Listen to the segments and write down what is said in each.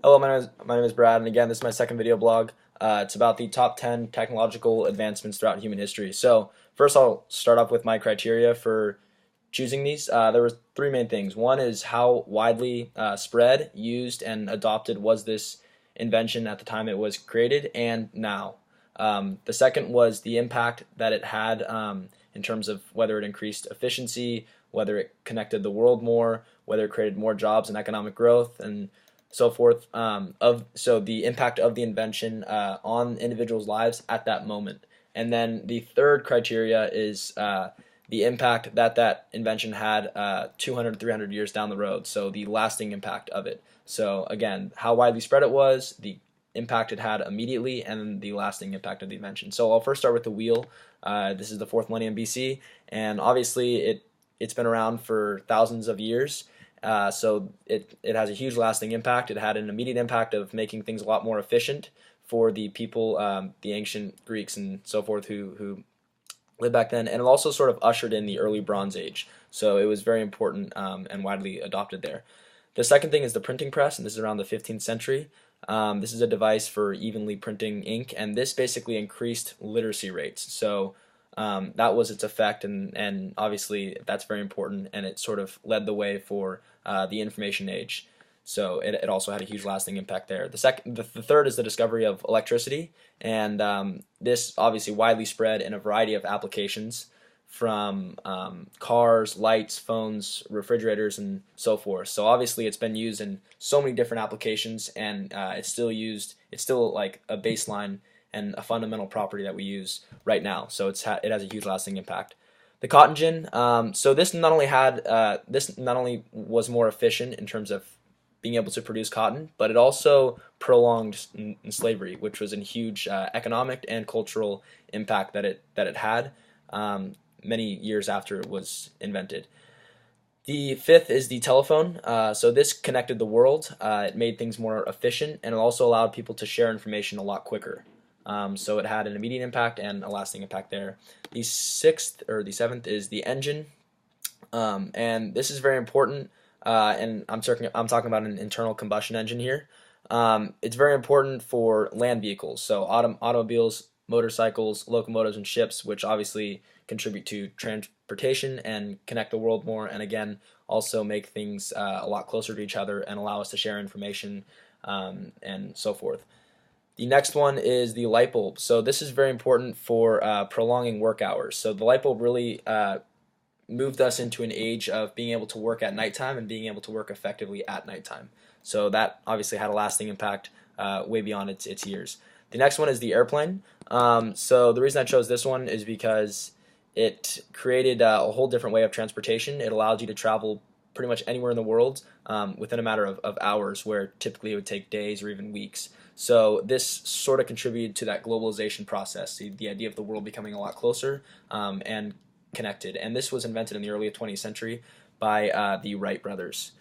Hello, my name is Brad, and again, this is my second video blog. It's about the top 10 technological advancements throughout human history. So, first, I'll start off with my criteria for choosing these. There were three main things. One is how widely spread, used, and adopted was this invention at the time it was created and now. The second was the impact that it had in terms of whether it increased efficiency, whether it connected the world more, whether it created more jobs and economic growth, and so forth. So the impact of the invention on individuals' lives at that moment. And then the third criteria is the impact that that invention had 200, 300 years down the road. So the lasting impact of it. So again, how widely spread it was, the impact it had immediately, and the lasting impact of the invention. So I'll first start with the wheel. This is the fourth millennium BC, and obviously it's been around for thousands of years. So it has a huge lasting impact. It had an immediate impact of making things a lot more efficient for the people, the ancient Greeks and so forth who lived back then, and it also sort of ushered in the early Bronze Age. So it was very important and widely adopted there. The second thing is the printing press, and this is around the 15th century. This is a device for evenly printing ink, and this basically increased literacy rates. So that was its effect, and obviously that's very important, and it sort of led the way for the information age. So it also had a huge lasting impact there. The third is the discovery of electricity, and this obviously widely spread in a variety of applications, from cars, lights, phones, refrigerators, and so forth. So obviously it's been used in so many different applications, and it's still used. It's still like a baseline and a fundamental property that we use right now. So it has a huge lasting impact. The cotton gin. So this not only was more efficient in terms of being able to produce cotton, but it also prolonged slavery, which was a huge economic and cultural impact that it had many years after it was invented. The fifth is the telephone. So this connected the world. It made things more efficient, and it also allowed people to share information a lot quicker. So it had an immediate impact and a lasting impact there. The seventh is the engine, and this is very important. And I'm talking about an internal combustion engine here. It's very important for land vehicles, so automobiles, motorcycles, locomotives, and ships, which obviously contribute to transportation and connect the world more, and again also make things a lot closer to each other and allow us to share information and so forth. The next one is the light bulb. So this is very important for prolonging work hours. So the light bulb really moved us into an age of being able to work at nighttime and being able to work effectively at nighttime. So that obviously had a lasting impact way beyond its years. The next one is the airplane. So the reason I chose this one is because it created a whole different way of transportation. It allowed you to travel pretty much anywhere in the world within a matter of hours, where typically it would take days or even weeks. So this sort of contributed to that globalization process, the idea of the world becoming a lot closer and connected. And this was invented in the early 20th century by the Wright brothers,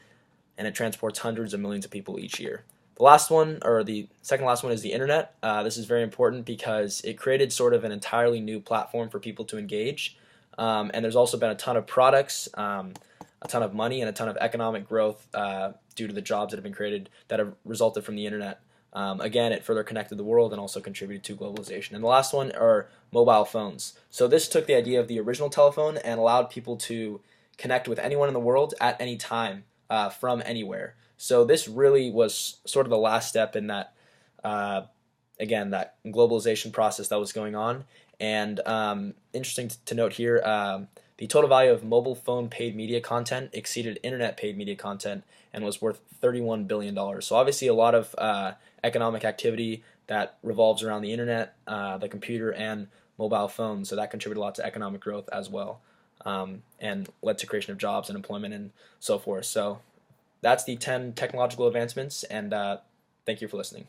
and it transports hundreds of millions of people each year. The last one, or the second last one, is the internet. This is very important because it created sort of an entirely new platform for people to engage. And there's also been a ton of products, a ton of money, and a ton of economic growth due to the jobs that have been created that have resulted from the internet. Again, it further connected the world and also contributed to globalization. And the last one are mobile phones. So this took the idea of the original telephone and allowed people to connect with anyone in the world at any time from anywhere. So this really was sort of the last step in that, again, that globalization process that was going on. And interesting to note here, the total value of mobile phone paid media content exceeded internet paid media content and was worth $31 billion. So obviously a lot of economic activity that revolves around the internet, the computer, and mobile phones. So that contributed a lot to economic growth as well, and led to creation of jobs and employment and so forth. So that's the 10 technological advancements, and thank you for listening.